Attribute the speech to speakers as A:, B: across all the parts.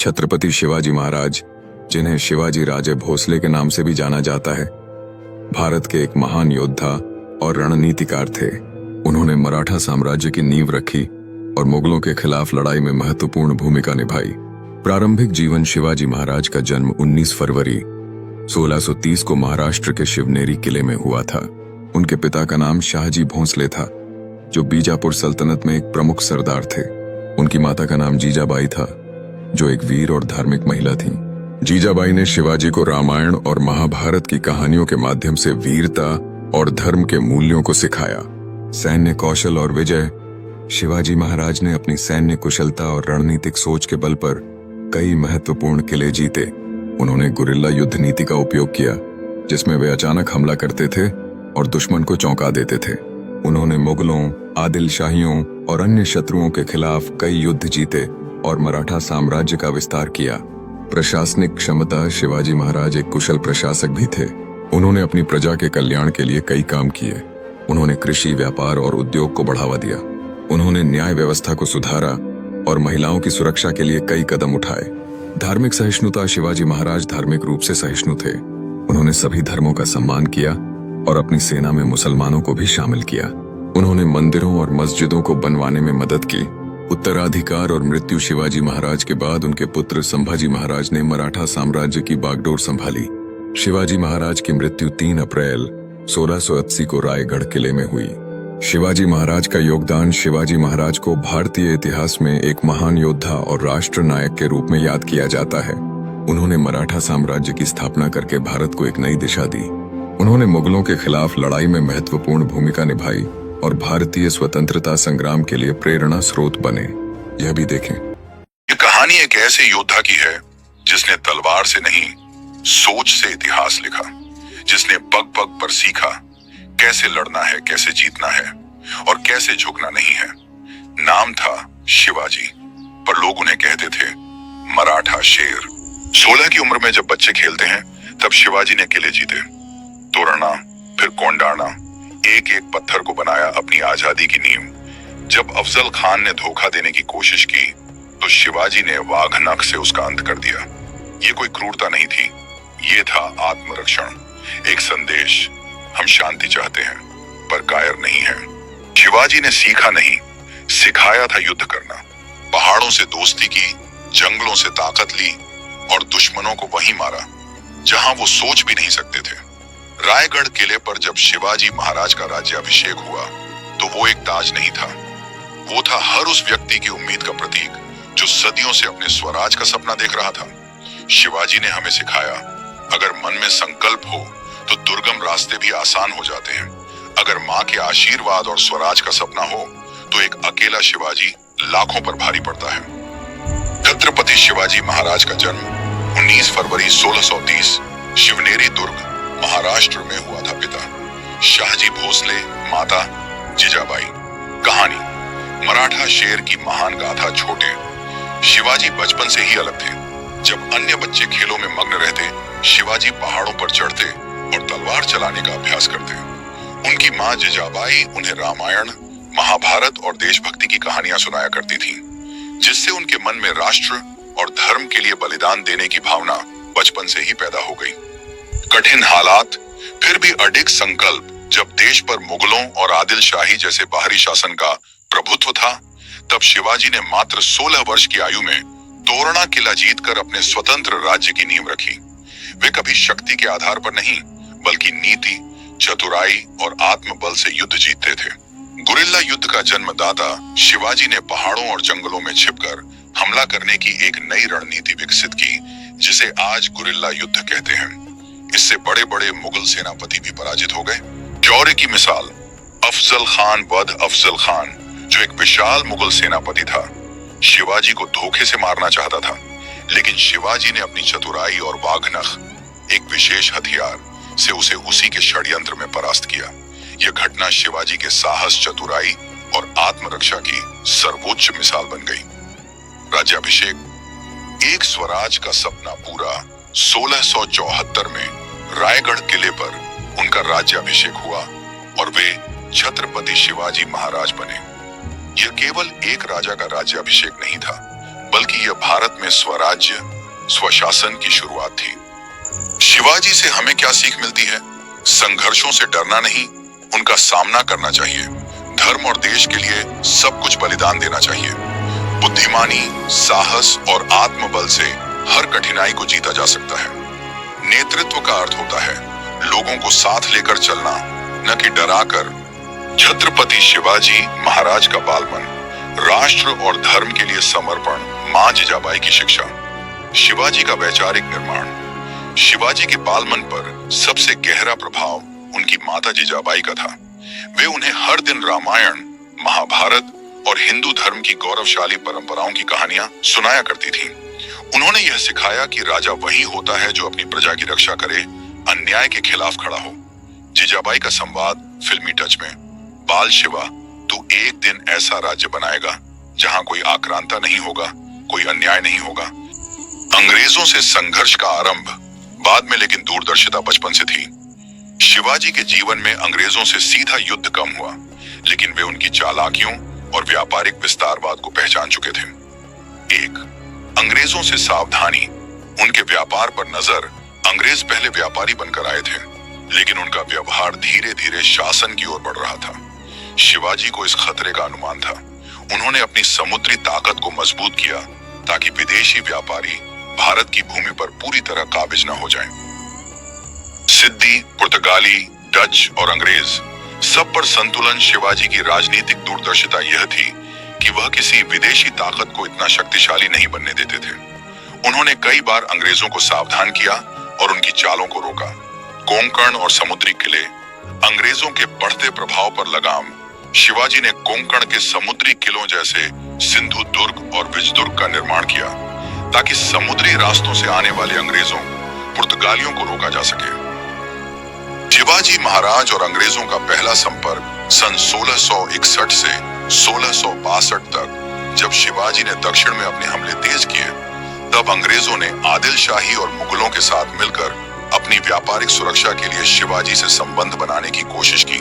A: छत्रपति शिवाजी महाराज, जिन्हें शिवाजी राजे भोसले के नाम से भी जाना जाता है, भारत के एक महान योद्धा और रणनीतिकार थे। उन्होंने मराठा साम्राज्य की नींव रखी और मुगलों के खिलाफ लड़ाई में महत्वपूर्ण भूमिका निभाई। प्रारंभिक जीवन शिवाजी महाराज का जन्म 19 फरवरी 1630 को महाराष्ट्र के शिवनेरी किले में हुआ था। उनके पिता का नाम शाहजी भोसले था, जो बीजापुर सल्तनत में एक प्रमुख सरदार थे। उनकी माता का नाम जीजाबाई था, जो एक वीर और धार्मिक महिला थीं। जीजाबाई ने शिवाजी को रामायण और महाभारत की कहानियों के माध्यम से वीरता और धर्म के मूल्यों को सिखाया। सैन्य कौशल और विजय। शिवाजी महाराज ने अपनी सैन्य कुशलता और रणनीतिक सोच के बल पर कई महत्वपूर्ण किले जीते। उन्होंने गुरिल्ला युद्ध नीति का उपयोग किया, जिसमें वे अचानक हमला करते थे और दुश्मन को चौंका देते थे। उन्होंने मुगलों, आदिल शाहियों और अन्य शत्रुओं के खिलाफ कई युद्ध जीते और मराठा साम्राज्य का विस्तार किया। प्रशासनिक क्षमता। शिवाजी महाराज एक कुशल प्रशासक भी थे। उन्होंने अपनी प्रजा के कल्याण के लिए कई काम किए। उन्होंने कृषि, व्यापार और उद्योग को बढ़ावा दिया। उन्होंने न्याय व्यवस्था को सुधारा और महिलाओं की सुरक्षा के लिए कई कदम उठाए। धार्मिक सहिष्णुता। शिवाजी महाराज धार्मिक रूप से सहिष्णु थे। उन्होंने सभी धर्मों का सम्मान किया और अपनी सेना में मुसलमानों को भी शामिल किया। उन्होंने मंदिरों और मस्जिदों को बनवाने में मदद की। उत्तराधिकार और मृत्यु। शिवाजी महाराज के बाद उनके पुत्र संभाजी महाराज ने मराठा साम्राज्य की बागडोर संभाली। शिवाजी महाराज की मृत्यु 3 अप्रैल 1680 को रायगढ़ किले में हुई। शिवाजी महाराज का योगदान। शिवाजी महाराज को भारतीय इतिहास में एक महान योद्धा और राष्ट्र नायक के रूप में याद किया जाता है। उन्होंने मराठा साम्राज्य की स्थापना करके भारत को एक नई दिशा दी। उन्होंने मुगलों के खिलाफ लड़ाई में महत्वपूर्ण भूमिका निभाई और भारतीय स्वतंत्रता संग्राम के लिए प्रेरणा स्रोत बने। यह भी देखें।
B: ये कहानी एक ऐसे योद्धा की है जिसने तलवार से नहीं, सोच से इतिहास लिखा, जिसने पग पग पर सीखा कैसे लड़ना है, कैसे जीतना है और कैसे झुकना नहीं है। नाम था शिवाजी, पर लोग उन्हें कहते थे मराठा शेर। 16 की उम्र में जब बच्चे खेलते हैं, तब शिवाजी ने किले जीते, तोड़ना, फिर कोंडाना, एक एक पत्थर को बनाया अपनी आजादी की नींव। जब अफजल खान ने धोखा देने की कोशिश की, तो शिवाजी ने वाघनख से उसका अंत कर दिया। ये कोई क्रूरता नहीं थी, ये था आत्मरक्षण। एक संदेश, हम शांति चाहते हैं पर कायर नहीं हैं। शिवाजी ने सीखा नहीं, सिखाया था युद्ध करना। पहाड़ों से दोस्ती की, जंगलों से ताकत ली और दुश्मनों को वहीं मारा जहां वो सोच भी नहीं सकते थे। रायगढ़ किले पर जब शिवाजी महाराज का राज्याभिषेक हुआ, तो वो एक ताज नहीं था, वो था हर उस व्यक्ति की उम्मीद का प्रतीक जो सदियों से अपने स्वराज का सपना देख रहा था। शिवाजी ने हमें सिखाया, अगर मन में संकल्प हो तो दुर्गम रास्ते भी आसान हो जाते हैं। अगर माँ के आशीर्वाद और स्वराज का सपना हो, तो एक अकेला शिवाजी लाखों पर भारी पड़ता है। छत्रपति शिवाजी महाराज का जन्म 19 फरवरी 1630 शिवनेरी दुर्ग, महाराष्ट्र में हुआ था। पिता शाहजी भोसले, माता जीजाबाई। कहानी, मराठा शेर की महान गाथा। छोटे शिवाजी बचपन से ही अलग थे। जब अन्य बच्चे खेलों में मग्न रहते, शिवाजी पहाड़ों पर चढ़ते और तलवार चलाने का अभ्यास करते। उनकी माँ जीजाबाई उन्हें रामायण, महाभारत और देशभक्ति की कहानियां सुनाया करती थीं, जिससे उनके मन में राष्ट्र और धर्म के लिए बलिदान देने की भावना बचपन से ही पैदा हो गई। कठिन हालात, फिर भी अडिग संकल्प। जब देश पर मुगलों और आदिल शाही जैसे बाहरी शासन का प्रभुत्व था, तब शिवाजी ने मात्र 16 वर्ष की आयु में तोरणा किला जीतकर अपने स्वतंत्र राज्य की नींव रखी। वे कभी शक्ति के आधार पर नहीं, बल्कि नीति, चतुराई और आत्मबल से युद्ध जीतते थे। गुरिल्ला युद्ध का जन्मदाता शिवाजी ने पहाड़ों और जंगलों में छिपकर हमला करने की एक नई रणनीति विकसित की, जिसे आज गुरिल्ला युद्ध कहते हैं। इससे बड़े बड़े मुगल सेनापति भी पराजित हो गए। शौर्य की मिसाल, अफजल खान वध अफजल खान, जो एक विशाल मुगल सेनापति था, शिवाजी को धोखे से मारना चाहता था, लेकिन शिवाजी ने अपनी चतुराई और वाघनख, एक विशेष हथियार, से उसे उसी के षड्यंत्र में परास्त किया। यह घटना शिवाजी के साहस, चतुराई और आत्मरक्षा की सर्वोच्च मिसाल बन गई। राज्याभिषेक, एक स्वराज का सपना पूरा। 1674 में रायगढ़ किले पर उनका राज्याभिषेक हुआ और वे छत्रपति शिवाजी महाराज बने। यह केवल एक राजा का राज्याभिषेक नहीं था, बल्कि यह भारत में स्वराज्य, स्वशासन की शुरुआत थी। शिवाजी से हमें क्या सीख मिलती है? संघर्षों से डरना नहीं, उनका सामना करना चाहिए। धर्म और देश के लिए सब कुछ बलिदान देना चाहिए। बुद्धिमानी, साहस और आत्मबल से हर कठिनाई को जीता जा सकता है। नेतृत्व का अर्थ होता है लोगों को साथ लेकर चलना, न कि डराकर। छत्रपति शिवाजी महाराज का बालपन, राष्ट्र और धर्म के लिए समर्पण, मां जिजाबाई की शिक्षा, शिवाजी का वैचारिक निर्माण। शिवाजी के बालमन पर सबसे गहरा प्रभाव उनकी माता जिजाबाई का था। वे उन्हें हर दिन रामायण, महाभारत और हिंदू धर्म की गौरवशाली परंपराओं की कहानियां सुनाया करती थीं। उन्होंने यह सिखाया कि राजा वही होता है जो अपनी प्रजा की रक्षा करे, अन्याय के खिलाफ खड़ा हो। जिजाबाई का संवाद फिल्मी टच में, बाल शिवा, तू एक दिन ऐसा राज्य बनाएगा जहां कोई आक्रांता नहीं होगा, कोई अन्याय नहीं होगा। अंग्रेजों से संघर्ष का आरंभ बाद में, लेकिन दूरदर्शिता बचपन से थी। शिवाजी के जीवन में अंग्रेजों से सीधा युद्ध कम हुआ, लेकिन वे उनकी चालाकियों और व्यापारिक विस्तारवाद को पहचान चुके थे। एक, अंग्रेजों से सावधानी। उनके व्यापार पर नजर। अंग्रेज पहले व्यापारी बनकर आए थे, लेकिन उनका व्यवहार धीरे धीरे शासन की ओर बढ़ रहा था। शिवाजी को इस खतरे का अनुमान था। उन्होंने अपनी समुद्री ताकत को मजबूत किया ताकि विदेशी व्यापारी भारत की भूमि पर पूरी तरह काबिज न हो जाएं। सिद्दी, पुर्तगाली, डच और अंग्रेज सब पर संतुलन। शिवाजी की राजनीतिक दूरदर्शिता यह थी कि वह किसी विदेशी ताकत को इतना शक्तिशाली नहीं बनने देते थे। उन्होंने कई बार अंग्रेजों को सावधान किया और उनकी चालों को रोका। कोंकण और समुद्री किले, अंग्रेजों के बढ़ते प्रभाव पर लगाम। शिवाजी ने कोंकण के समुद्री किलों जैसे सिंधु दुर्ग और विजयदुर्ग का निर्माण किया ताकि समुद्री रास्तों से आने वाले अंग्रेजों, पुर्तगालियों को रोका जा सके। शिवाजी महाराज और अंग्रेजों का पहला संपर्क सन 1661 से 1662 तक, जब शिवाजी ने दक्षिण में अपने हमले तेज किए, तब अंग्रेजों ने आदिल शाही और मुगलों के साथ मिलकर अपनी व्यापारिक सुरक्षा के लिए शिवाजी से संबंध बनाने की कोशिश की।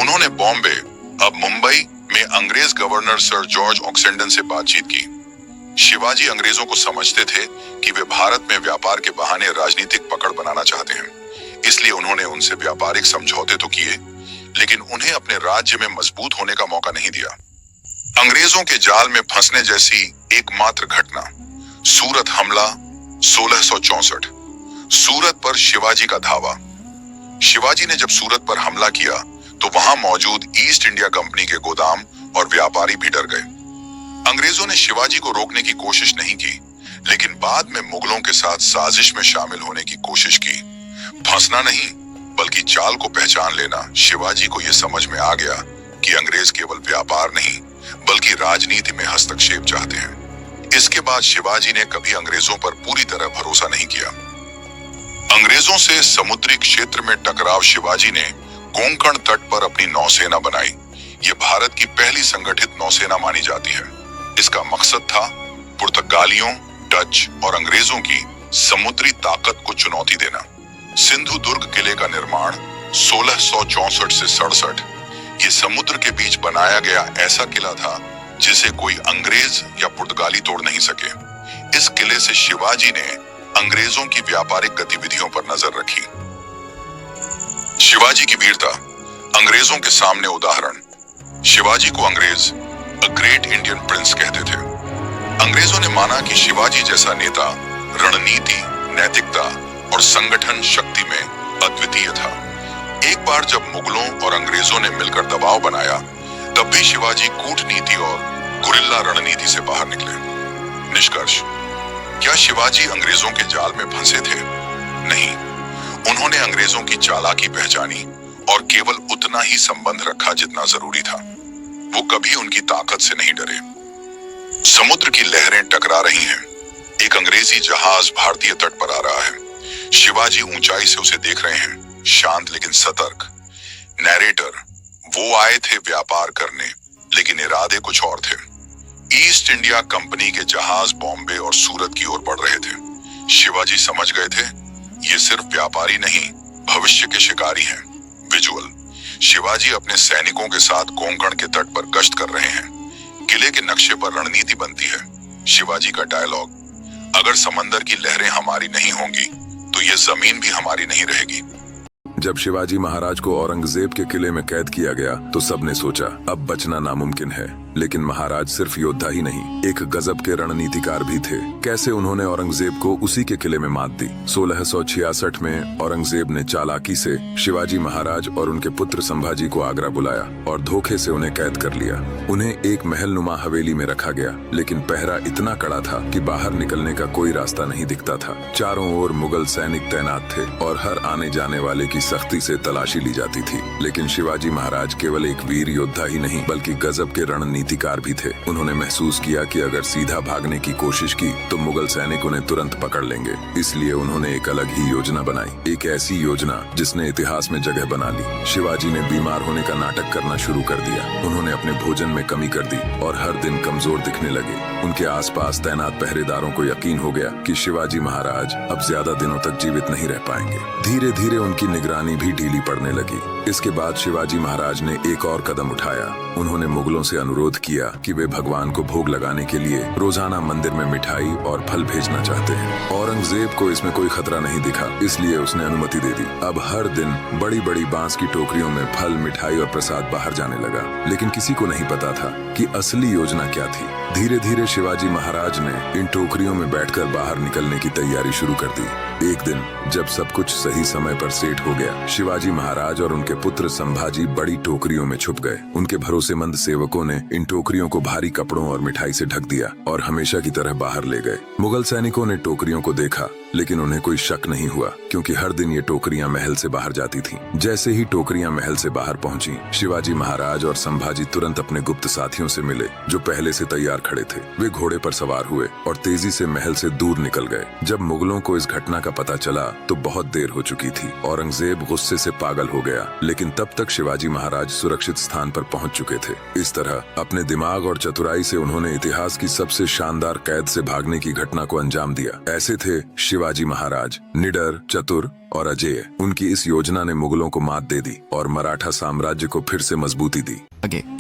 B: उन्होंने बॉम्बे, अब मुंबई में अंग्रेज गवर्नर सर जॉर्ज ऑक्सेंडन से बातचीत की। शिवाजी अंग्रेजों को समझते थे कि वे भारत में व्यापार के बहाने राजनीतिक पकड़ बनाना चाहते हैं, इसलिए उन्होंने उनसे व्यापारिक समझौते तो किए, लेकिन उन्हें अपने राज्य में मजबूत होने का मौका नहीं दिया। अंग्रेजों के जाल में फंसने जैसी एकमात्र घटना, सूरत हमला 1664। सूरत पर शिवाजी का धावा। शिवाजी ने जब सूरत पर हमला किया तो वहां मौजूद ईस्ट इंडिया कंपनी के गोदाम और व्यापारी भी डर गए। अंग्रेजों ने शिवाजी को रोकने की कोशिश नहीं की, लेकिन बाद में मुगलों के साथ साजिश में शामिल होने की कोशिश की। फंसना नहीं, बल्कि चाल को पहचान लेना। शिवाजी को यह समझ में आ गया कि अंग्रेज केवल व्यापार नहीं, बल्कि राजनीति में हस्तक्षेप चाहते हैं। इसके बाद शिवाजी ने कभी अंग्रेजों पर पूरी तरह भरोसा नहीं किया। अंग्रेजों से समुद्री क्षेत्र में टकराव। शिवाजी ने कोंकण तट पर अपनी नौसेना बनाई। यह भारत की पहली संगठित नौसेना मानी जाती है। इसका मकसद था पुर्तगालियों, डच और अंग्रेजों की समुद्री ताकत को चुनौती देना। सिंधु दुर्ग किले का निर्माण 1664 से 67। ये समुद्र के बीच बनाया गया ऐसा किला था जिसे कोई अंग्रेज या पुर्तगाली तोड़ नहीं सके। इस किले से शिवाजी ने अंग्रेजों की व्यापारिक गतिविधियों पर नजर रखी। शिवाजी की वीरता, अंग्रेजों के सामने उदाहरण। शिवाजी को अंग्रेज अ ग्रेट इंडियन प्रिंस कहते थे। अंग्रेजों ने माना कि शिवाजी जैसा नेता रणनीति, नैतिकता और संगठन शक्ति में अद्वितीय था। एक बार जब मुगलों और अंग्रेजों ने मिलकर दबाव बनाया, तब भी शिवाजी कूटनीति और गुरिल्ला रणनीति से बाहर निकले। निष्कर्ष, क्या शिवाजी अंग्रेजों के जाल में फंसे थे? नहीं, उन्होंने अंग्रेजों की चालाकी पहचानी और केवल उतना ही संबंध रखा जितना जरूरी था। वो कभी उनकी ताकत से नहीं डरे। समुद्र की लहरें टकरा रही हैं। एक अंग्रेजी जहाज भारतीय तट पर आ रहा है। शिवाजी ऊंचाई से उसे देख रहे हैं, शांत लेकिन सतर्क। नैरेटर, वो आए थे व्यापार करने, लेकिन इरादे कुछ और थे। ईस्ट इंडिया कंपनी के जहाज बॉम्बे और सूरत की ओर बढ़ रहे थे। शिवाजी समझ गए थे, ये सिर्फ व्यापारी नहीं, भविष्य के शिकारी हैं। विजुअल, शिवाजी अपने सैनिकों के साथ कोंकण के तट पर गश्त कर रहे हैं। किले के नक्शे पर रणनीति बनती है। शिवाजी का डायलॉग, अगर समंदर की लहरें हमारी नहीं होंगी तो ये जमीन भी हमारी नहीं रहेगी।
A: जब शिवाजी महाराज को औरंगजेब के किले में कैद किया गया तो सबने सोचा अब बचना नामुमकिन है, लेकिन महाराज सिर्फ योद्धा ही नहीं, एक गजब के रणनीतिकार भी थे। कैसे उन्होंने औरंगजेब को उसी के किले में मात दी। 1666 में औरंगजेब ने चालाकी से शिवाजी महाराज और उनके पुत्र संभाजी को आगरा बुलाया और धोखे से उन्हें कैद कर लिया। उन्हें एक महलनुमा हवेली में रखा गया, लेकिन पहरा इतना कड़ा था कि बाहर निकलने का कोई रास्ता नहीं दिखता था। चारों ओर मुगल सैनिक तैनात थे और हर आने जाने वाले की सख्ती से तलाशी ली जाती थी। लेकिन शिवाजी महाराज केवल एक वीर योद्धा ही नहीं बल्कि गजब के रणनीतिकार भी थे। उन्होंने महसूस किया कि अगर सीधा भागने की कोशिश की तो मुगल सैनिक उन्हें तुरंत पकड़ लेंगे। इसलिए उन्होंने एक अलग ही योजना बनाई, एक ऐसी योजना जिसने इतिहास में जगह बना ली। शिवाजी ने बीमार होने का नाटक करना शुरू कर दिया। उन्होंने अपने भोजन में कमी कर दी और हर दिन कमजोर दिखने लगे। उनके आसपास तैनात पहरेदारों को यकीन हो गया कि शिवाजी महाराज अब ज्यादा दिनों तक जीवित नहीं रह पाएंगे। धीरे धीरे उनकी निगरानी भी ढीली पड़ने लगी। इसके बाद शिवाजी महाराज ने एक और कदम उठाया। उन्होंने मुगलों से अनुरोध किया कि वे भगवान को भोग लगाने के लिए रोजाना मंदिर में मिठाई और फल भेजना चाहते हैं। औरंगजेब को इसमें कोई खतरा नहीं दिखा, इसलिए उसने अनुमति दे दी। अब हर दिन बड़ी बड़ी बांस की टोकरियों में फल, मिठाई और प्रसाद बाहर जाने लगा। लेकिन किसी को नहीं पता था कि असली योजना क्या थी। धीरे धीरे शिवाजी महाराज ने इन टोकरियों में बैठकर बाहर निकलने की तैयारी शुरू कर दी। एक दिन जब सब कुछ सही समय पर सेट हो गया, शिवाजी महाराज और उनके पुत्र संभाजी बड़ी टोकरियों में छुप गए। उनके भरोसेमंद सेवकों ने इन टोकरियों को भारी कपड़ों और मिठाई से ढक दिया और हमेशा की तरह बाहर ले गए। मुगल सैनिकों ने टोकरियों को देखा, लेकिन उन्हें कोई शक नहीं हुआ, क्योंकि हर दिन ये टोकरियां महल से बाहर जाती थीं। जैसे ही टोकरियां महल से बाहर पहुंची, शिवाजी महाराज और संभाजी तुरंत अपने गुप्त साथियों से मिले, जो पहले से तैयार खड़े थे। वे घोड़े पर सवार हुए और तेजी से महल से दूर निकल गए। जब मुगलों को इस घटना का पता चला तो बहुत देर हो चुकी थी। औरंगजेब गुस्से से पागल हो गया, लेकिन तब तक शिवाजी महाराज सुरक्षित स्थान पर पहुंच चुके थे। इस तरह अपने दिमाग और चतुराई से उन्होंने इतिहास की सबसे शानदार कैद से भागने की घटना को अंजाम दिया। ऐसे थे शिवाजी महाराज, निडर, चतुर और अजेय। उनकी इस योजना ने मुगलों को मात दे दी और मराठा साम्राज्य को फिर से मजबूती दी।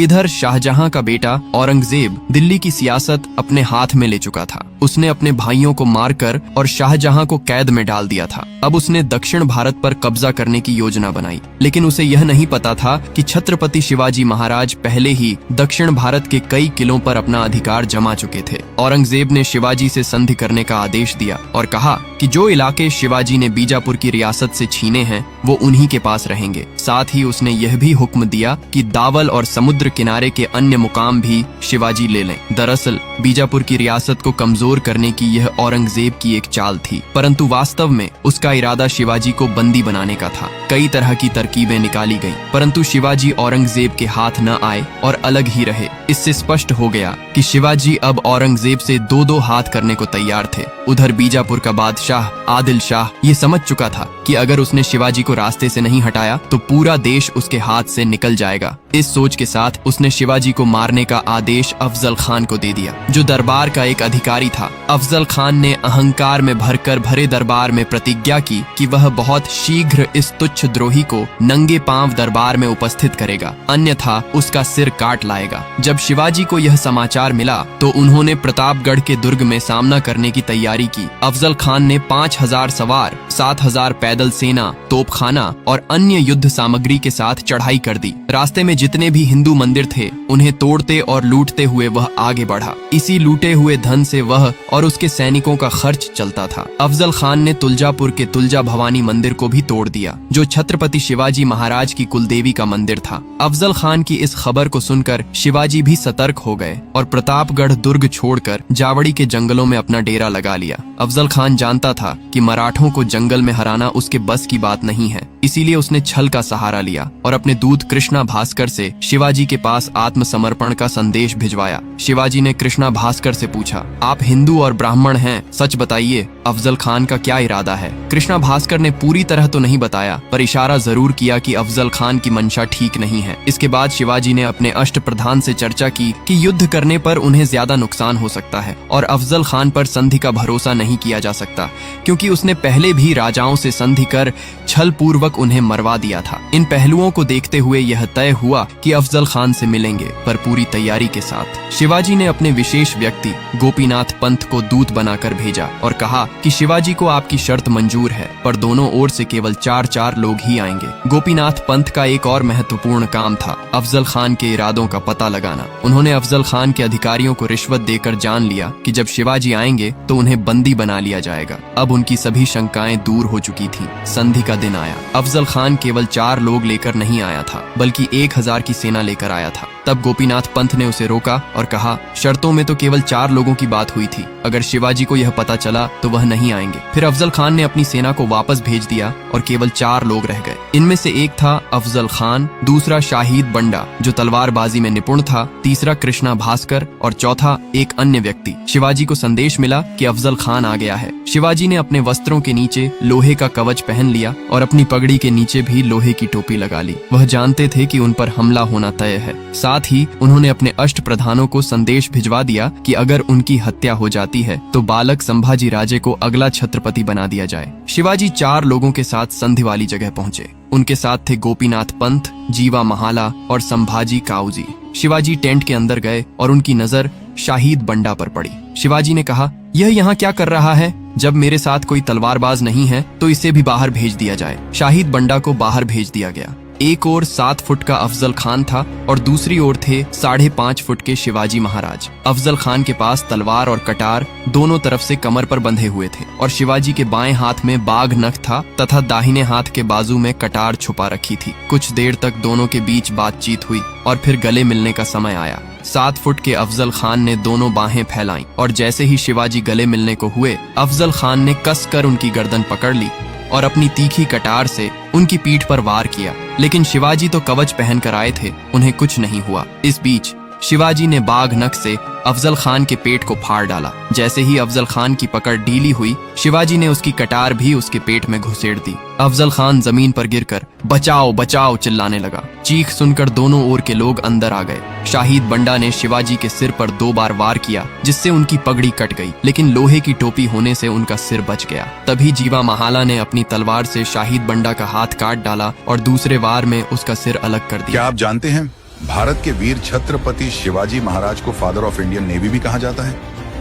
C: इधर शाहजहां का बेटा औरंगजेब दिल्ली की सियासत अपने हाथ में ले चुका था। उसने अपने भाइयों को मारकर और शाहजहां को कैद में डाल दिया था। अब उसने दक्षिण भारत पर कब्जा करने की योजना बनाई, लेकिन उसे यह नहीं पता था कि छत्रपति शिवाजी महाराज पहले ही दक्षिण भारत के कई किलों पर अपना अधिकार जमा चुके थे। औरंगजेब ने शिवाजी से संधि करने का आदेश दिया और कहा कि जो इलाके शिवाजी ने बीजापुर की रियासत से छीने हैं वो उन्हीं के पास रहेंगे। साथ ही उसने यह भी हुक्म दिया कि दावल और समुद्र किनारे के अन्य मुकाम भी शिवाजी ले लें। दरअसल बीजापुर की रियासत को कमजोर करने की यह औरंगजेब की एक चाल थी, परंतु वास्तव में उसका इरादा शिवाजी को बंदी बनाने का था। कई तरह की तरकीबें निकाली गईं, परंतु शिवाजी औरंगजेब के हाथ न आए और अलग ही रहे। इससे स्पष्ट हो गया कि शिवाजी अब औरंगजेब से दो दो हाथ करने को तैयार थे। उधर बीजापुर का बादशाह आदिल शाह ये समझ चुका था कि अगर उसने शिवाजी को रास्ते से नहीं हटाया तो पूरा देश उसके हाथ से निकल जाएगा। इस सोच के साथ उसने शिवाजी को मारने का आदेश अफजल खान को दे दिया, जो दरबार का एक अधिकारी था। अफजल खान ने अहंकार में भरकर भरे दरबार में प्रतिज्ञा की कि वह बहुत शीघ्र इस तुच्छ द्रोही को नंगे पांव दरबार में उपस्थित करेगा, अन्यथा उसका सिर काट लाएगा। जब शिवाजी को यह समाचार मिला तो उन्होंने प्रतापगढ़ के दुर्ग में सामना करने की तैयारी की। अफजल खान ने 5000 सवार, 7000 पैदल सेना, तोपखाना और अन्य युद्ध सामग्री के साथ चढ़ाई कर दी। रास्ते में जितने भी हिंदू मंदिर थे उन्हें तोड़ते और लूटते हुए वह आगे बढ़ा। इसी लूटे हुए धन से वह और उसके सैनिकों का खर्च चलता था। अफजल खान ने तुलजापुर के तुलजा भवानी मंदिर को भी तोड़ दिया, जो छत्रपति शिवाजी महाराज की कुलदेवी का मंदिर था। अफजल खान की इस खबर को सुनकर शिवाजी भी सतर्क हो गए और प्रतापगढ़ दुर्ग छोड़कर जावड़ी के जंगलों में अपना डेरा लगा लिया। अफजल खान जानता था कि मराठों को जंगल में हराना उसके बस की बात नहीं है, इसीलिए उसने छल का सहारा लिया और अपने दूत कृष्णा भास्कर से शिवाजी के पास आत्मसमर्पण का संदेश भिजवाया। शिवाजी ने कृष्णा भास्कर से पूछा, आप हिंदू और ब्राह्मण हैं, सच बताइए। अफजल खान का क्या इरादा है। कृष्णा भास्कर ने पूरी तरह तो नहीं बताया, पर इशारा जरूर किया कि अफजल खान की मंशा ठीक नहीं है। इसके बाद शिवाजी ने अपने अष्टप्रधान से चर्चा की कि युद्ध करने पर उन्हें ज्यादा नुकसान हो सकता है और अफजल खान पर संधि का भरोसा नहीं किया जा सकता, क्योंकि उसने पहले भी राजाओं से संधि कर छल पूर्वक उन्हें मरवा दिया था। इन पहलुओं को देखते हुए यह तय हुआ कि अफजल खान से मिलेंगे, पर पूरी तैयारी के साथ। शिवाजी ने अपने विशेष व्यक्ति गोपीनाथ पंत को दूत बनाकर भेजा और कहा कि शिवाजी को आपकी शर्त मंजूर है, पर दोनों ओर से केवल 4 लोग ही आएंगे। गोपीनाथ पंत का एक और महत्वपूर्ण काम था अफजल खान के इरादों का पता लगाना। उन्होंने अफजल खान के अधिकारियों को रिश्वत देकर जान लिया कि जब शिवाजी आएंगे तो उन्हें बंदी बना लिया जाएगा। अब उनकी सभी शंकाएं दूर हो चुकी थीं। संधि का दिन आया। अफजल खान केवल 4 लोग लेकर नहीं आया था, बल्कि 1000 की सेना लेकर आया था। तब गोपीनाथ पंत ने उसे रोका और कहा, शर्तों में तो केवल 4 लोगों की बात हुई थी, अगर शिवाजी को यह पता चला तो वह नहीं आएंगे। फिर अफजल खान ने अपनी सेना को वापस भेज दिया और केवल 4 लोग रह गए। इनमें से एक था अफजल खान, दूसरा शाहिद बंडा जो तलवारबाजी में निपुण था, तीसरा कृष्णा भास्कर और चौथा एक अन्य व्यक्ति। शिवाजी को संदेश मिला कि अफजल खान आ गया है। शिवाजी ने अपने वस्त्रों के नीचे लोहे का कवच पहन लिया और अपनी पगड़ी के नीचे भी लोहे की टोपी लगा ली। वह जानते थे कि उन पर हमला होना तय है। साथ ही उन्होंने अपने अष्ट प्रधानों को संदेश भिजवा दिया कि अगर उनकी हत्या हो जाती है तो बालक संभाजी राजे को अगला छत्रपति बना दिया जाए। शिवाजी 4 लोगों के साथ संधि वाली जगह पहुंचे। उनके साथ थे गोपीनाथ पंत, जीवा महाला और संभाजी काऊजी। शिवाजी टेंट के अंदर गए और उनकी नजर शाहिद बंडा पर पड़ी। शिवाजी ने कहा, यह यहाँ क्या कर रहा है? जब मेरे साथ कोई तलवारबाज नहीं है तो इसे भी बाहर भेज दिया जाए। शाहिद बंडा को बाहर भेज दिया गया। एक ओर 7 फुट का अफजल खान था और दूसरी ओर थे 5.5 फुट के शिवाजी महाराज। अफजल खान के पास तलवार और कटार दोनों तरफ से कमर पर बंधे हुए थे और शिवाजी के बाएं हाथ में बाघ नख था तथा दाहिने हाथ के बाजू में कटार छुपा रखी थी। कुछ देर तक दोनों के बीच बातचीत हुई और फिर गले मिलने का समय आया। 7 फुट के अफजल खान ने दोनों बाहें फैलाईं और जैसे ही शिवाजी गले मिलने को हुए, अफजल खान ने कसकर उनकी गर्दन पकड़ ली और अपनी तीखी कटार से उनकी पीठ पर वार किया। लेकिन शिवाजी तो कवच पहनकर आए थे, उन्हें कुछ नहीं हुआ। इस बीच शिवाजी ने बाघ नख से अफजल खान के पेट को फाड़ डाला। जैसे ही अफजल खान की पकड़ ढीली हुई, शिवाजी ने उसकी कटार भी उसके पेट में घुसेड़ दी। अफजल खान जमीन पर गिरकर बचाओ बचाओ चिल्लाने लगा। चीख सुनकर दोनों ओर के लोग अंदर आ गए। शाहिद बंडा ने शिवाजी के सिर पर 2 बार वार किया, जिससे उनकी पगड़ी कट गई, लेकिन लोहे की टोपी होने से उनका सिर बच गया। तभी जीवा महाला ने अपनी तलवार से शाहिद बंडा का हाथ काट डाला और दूसरे वार में उसका सिर अलग कर दिया।
B: क्या आप जानते हैं, भारत के वीर छत्रपति शिवाजी महाराज को फादर ऑफ इंडियन नेवी भी कहा जाता है।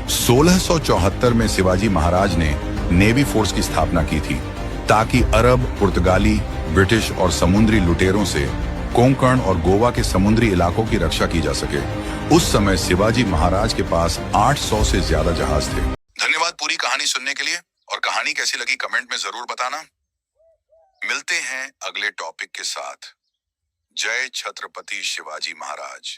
B: 1674 में शिवाजी महाराज ने नेवी फोर्स की स्थापना की थी ताकि अरब, पुर्तगाली, ब्रिटिश और समुद्री लुटेरों से कोंकण और गोवा के समुद्री इलाकों की रक्षा की जा सके। उस समय शिवाजी महाराज के पास 800 से ज्यादा जहाज थे। धन्यवाद पूरी कहानी सुनने के लिए, और कहानी कैसी लगी कमेंट में जरूर बताना। मिलते हैं अगले टॉपिक के साथ। जय छत्रपति शिवाजी महाराज।